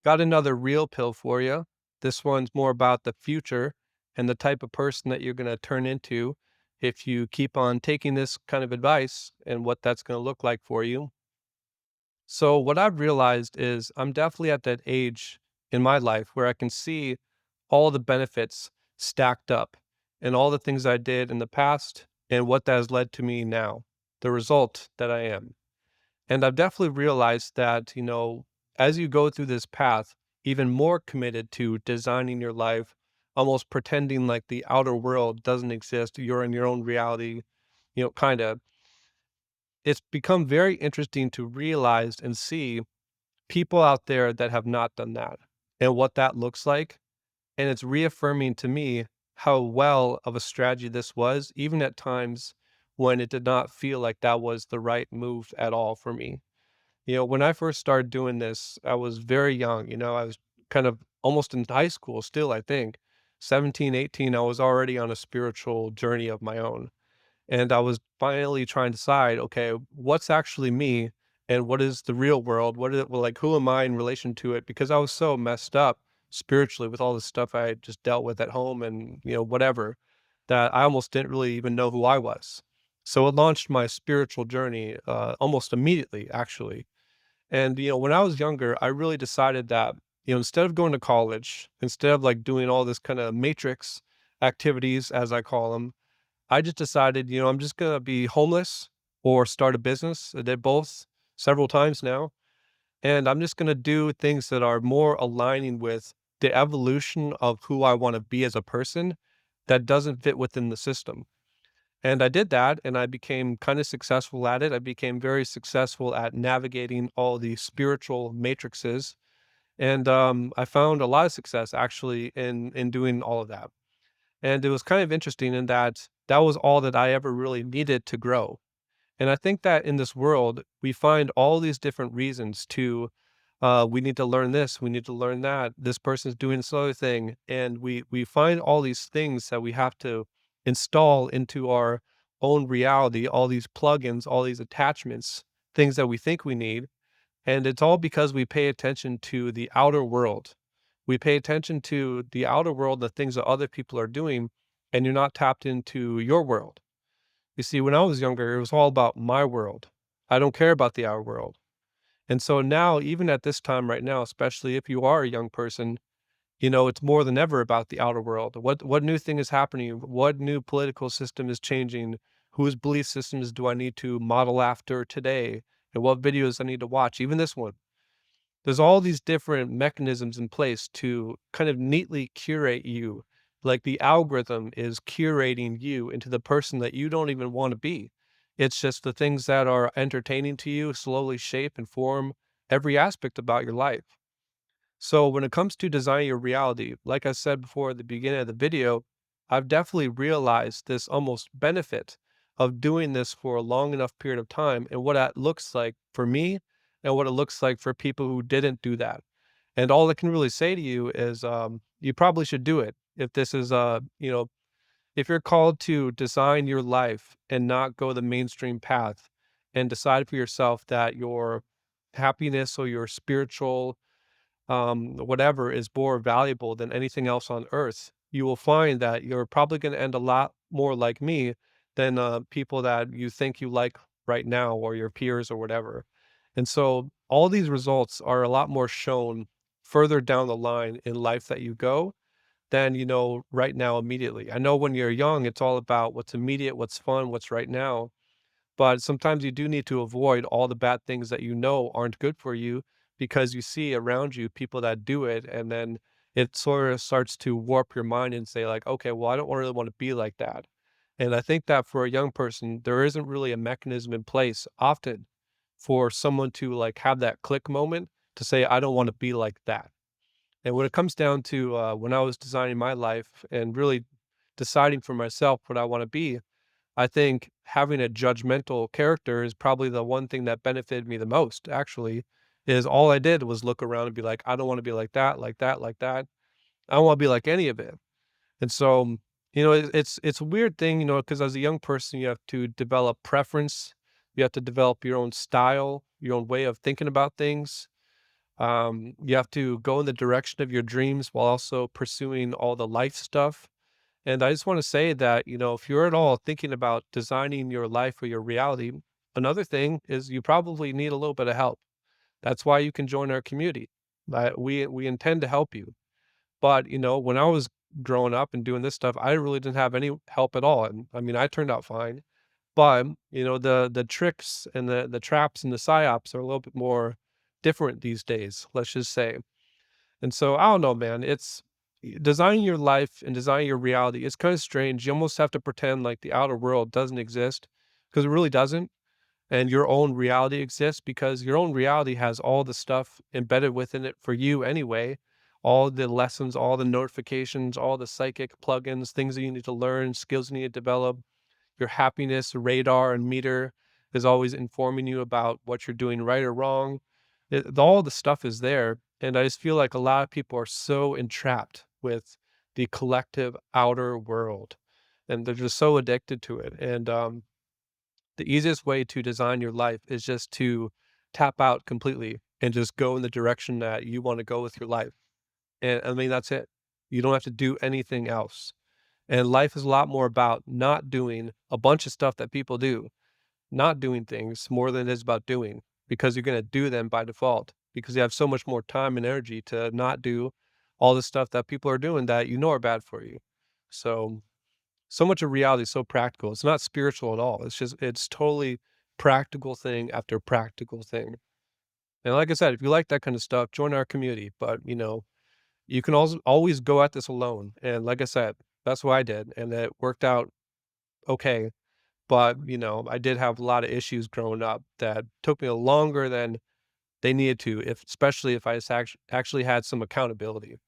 Got another real pill for you. This one's more about the future and the type of person that you're going to turn into if you keep on taking this kind of advice and what that's going to look like for you. So, what I've realized is I'm definitely at that age in my life where I can see all the benefits stacked up and all the things I did in the past and what that has led to me now, the result that I am. And I've definitely realized that, as you go through this path, even more committed to designing your life, almost pretending like the outer world doesn't exist, you're in your own reality, kind of, it's become very interesting to realize and see people out there that have not done that and what that looks like. And it's reaffirming to me how well of a strategy this was, even at times when it did not feel like that was the right move at all for me. When I first started doing this, I was very young. I was kind of almost in high school still, I think. 17, 18, I was already on a spiritual journey of my own. And I was finally trying to decide, okay, what's actually me and what is the real world? What is it, well, like, who am I in relation to it? Because I was so messed up spiritually with all the stuff I had just dealt with at home and, whatever, that I almost didn't really even know who I was. So it launched my spiritual journey almost immediately, actually. And, when I was younger, I really decided that, instead of going to college, instead of like doing all this kind of matrix activities, as I call them, I just decided, I'm just going to be homeless or start a business. I did both several times now. And I'm just going to do things that are more aligning with the evolution of who I want to be as a person that doesn't fit within the system. And I did that and I became kind of successful at it. I became very successful at navigating all the spiritual matrices. And I found a lot of success actually in doing all of that. And it was kind of interesting in that that was all that I ever really needed to grow. And I think that in this world, we find all these different reasons to, we need to learn this, we need to learn that. This person's doing this other thing, and we find all these things that we have to install into our own reality. All these plugins, all these attachments, things that we think we need, and it's all because we pay attention to the outer world. We pay attention to the outer world, the things that other people are doing, and you're not tapped into your world. You see, when I was younger, it was all about my world. I don't care about the outer world. And so now, even at this time right now, especially if you are a young person, it's more than ever about the outer world. What new thing is happening? What new political system is changing? Whose belief systems do I need to model after today? And what videos I need to watch? Even this one. There's all these different mechanisms in place to kind of neatly curate you. Like the algorithm is curating you into the person that you don't even want to be. It's just the things that are entertaining to you slowly shape and form every aspect about your life. So when it comes to designing your reality, like I said before at the beginning of the video, I've definitely realized this almost benefit of doing this for a long enough period of time and what that looks like for me and what it looks like for people who didn't do that. And all I can really say to you is you probably should do it. If this is if you're called to design your life and not go the mainstream path and decide for yourself that your happiness or your spiritual whatever is more valuable than anything else on earth, you will find that you're probably going to end a lot more like me than people that you think you like right now or your peers or whatever. And so all these results are a lot more shown further down the line in life that you go than, right now immediately. I know when you're young, it's all about what's immediate, what's fun, what's right now, but sometimes you do need to avoid all the bad things that you know aren't good for you because you see around you people that do it, and then it sort of starts to warp your mind and say like, okay, well, I don't really want to be like that. And I think that for a young person, there isn't really a mechanism in place often for someone to like have that click moment to say, I don't want to be like that. And when it comes down to when I was designing my life and really deciding for myself what I want to be, I think having a judgmental character is probably the one thing that benefited me the most, actually, is all I did was look around and be like, I don't want to be like that, like that, like that. I don't want to be like any of it. And so, it's a weird thing, because as a young person, you have to develop preference. You have to develop your own style, your own way of thinking about things. You have to go in the direction of your dreams while also pursuing all the life stuff. And I just want to say that, if you're at all thinking about designing your life or your reality, another thing is you probably need a little bit of help. That's why you can join our community. We intend to help you. But, when I was growing up and doing this stuff, I really didn't have any help at all. And I mean, I turned out fine. But, the tricks and the traps and the psyops are a little bit more different these days, let's just say. And so I don't know, man. Designing your life and designing your reality. It's kind of strange. You almost have to pretend like the outer world doesn't exist because it really doesn't. And your own reality exists because your own reality has all the stuff embedded within it for you anyway. All the lessons, all the notifications, all the psychic plugins, things that you need to learn, skills you need to develop. Your happiness radar and meter is always informing you about what you're doing right or wrong. All the stuff is there. And I just feel like a lot of people are so entrapped with the collective outer world and they're just so addicted to it. And the easiest way to design your life is just to tap out completely and just go in the direction that you want to go with your life. And I mean, that's it. You don't have to do anything else. And life is a lot more about not doing a bunch of stuff that people do, not doing things more than it is about doing because you're going to do them by default because you have so much more time and energy to not do all the stuff that people are doing that are bad for you. So, so much of reality is so practical. It's not spiritual at all. It's totally practical thing after practical thing. And like I said, if you like that kind of stuff, join our community. But, you can also always go at this alone. And like I said, that's what I did. And it worked out okay. But, I did have a lot of issues growing up that took me longer than they needed to, if especially if I actually had some accountability.